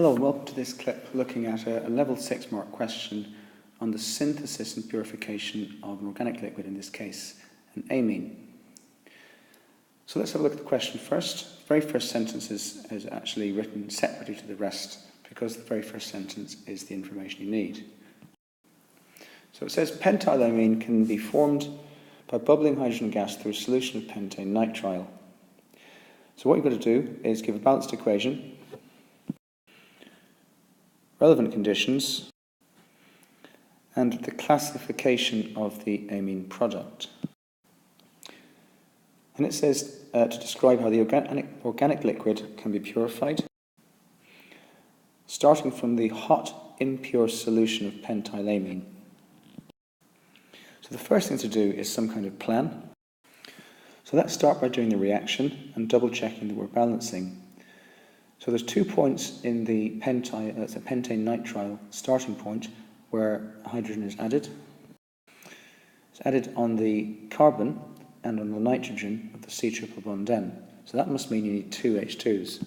Hello and welcome to this clip looking at a level 6 mark question on the synthesis and purification of an organic liquid, in this case an amine. So let's have a look at the question first. The very first sentence is actually written separately to the rest because the very first sentence is the information you need. So it says pentylamine can be formed by bubbling hydrogen gas through a solution of pentane nitrile. So what you've got to do is give a balanced equation, relevant conditions, and the classification of the amine product. And it says to describe how the organic liquid can be purified, starting from the hot, impure solution of pentylamine. So the first thing to do is some kind of plan. So let's start by doing the reaction and double checking that we're balancing. So there's 2 points in the pentane nitrile starting point where hydrogen is added. It's added on the carbon and on the nitrogen of the C triple bond N. So that must mean you need 2 H2s.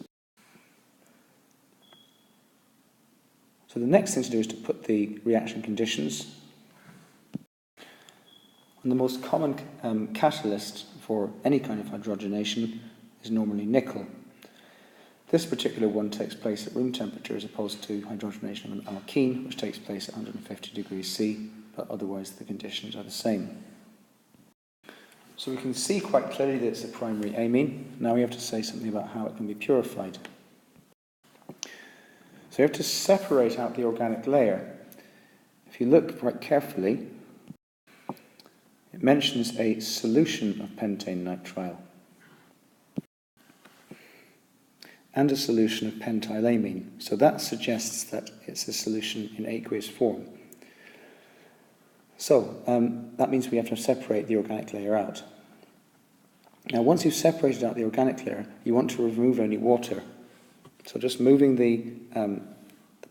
So the next thing to do is to put the reaction conditions. And the most common catalyst for any kind of hydrogenation is normally nickel. This particular one takes place at room temperature as opposed to hydrogenation of an alkene, which takes place at 150 degrees C, but otherwise the conditions are the same. So we can see quite clearly that it's a primary amine. Now we have to say something about how it can be purified. So you have to separate out the organic layer. If you look quite carefully, it mentions a solution of pentane nitrile and a solution of pentylamine. So that suggests that it's a solution in aqueous form. So that means we have to separate the organic layer out. Now once you've separated out the organic layer, you want to remove any water. So just moving the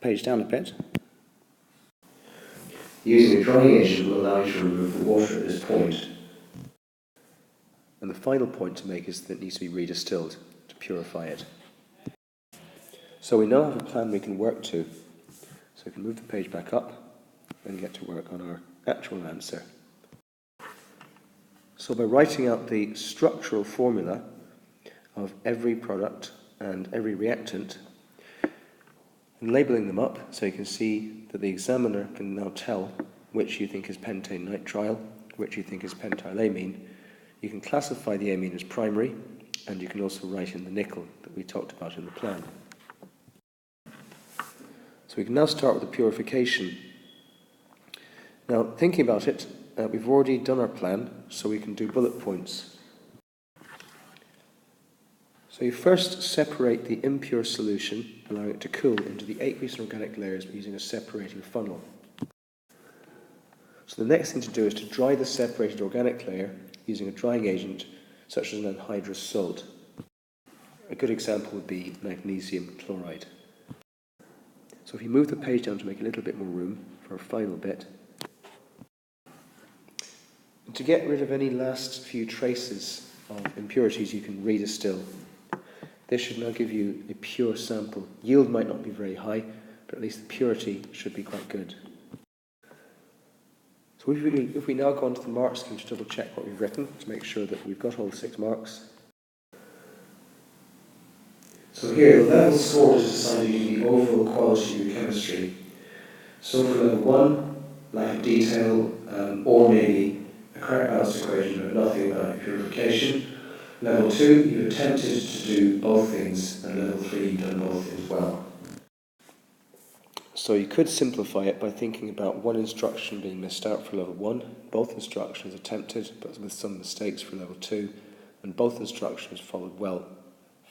page down a bit. Using a drying agent will allow you to remove the water at this point. And the final point to make is that it needs to be redistilled to purify it. So we now have a plan we can work to. So we can move the page back up and get to work on our actual answer. So by writing out the structural formula of every product and every reactant and labelling them up so you can see that the examiner can now tell which you think is pentane nitrile, which you think is pentylamine, you can classify the amine as primary, and you can also write in the nickel that we talked about in the plan. So we can now start with the purification. Now, thinking about it, we've already done our plan, so we can do bullet points. So you first separate the impure solution, allowing it to cool into the aqueous and organic layers using a separating funnel. So the next thing to do is to dry the separated organic layer using a drying agent such as an anhydrous salt. A good example would be magnesium chloride. So if you move the page down to make a little bit more room for a final bit. And to get rid of any last few traces of impurities, you can redistill. This should now give you a pure sample. Yield might not be very high, but at least the purity should be quite good. So if we now go on to the mark scheme to double check what we've written, to make sure that we've got all the 6 marks. So here, the level scored is assigned using the overall quality of chemistry. So for level 1, lack of detail, or maybe a correct balanced equation but nothing about purification. Level 2, you've attempted to do both things, and level 3, you've done both things well. So you could simplify it by thinking about one instruction being missed out for level 1, both instructions attempted but with some mistakes for level 2, and both instructions followed well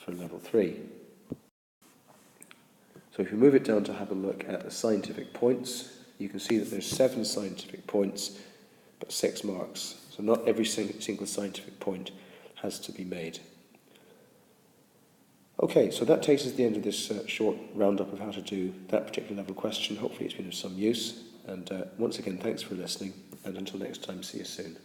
for level 3. So if you move it down to have a look at the scientific points, you can see that there's 7 scientific points but 6 marks. So not every single scientific point has to be made. Okay, so that takes us to the end of this short roundup of how to do that particular level question. Hopefully it's been of some use. And once again, thanks for listening. And until next time, see you soon.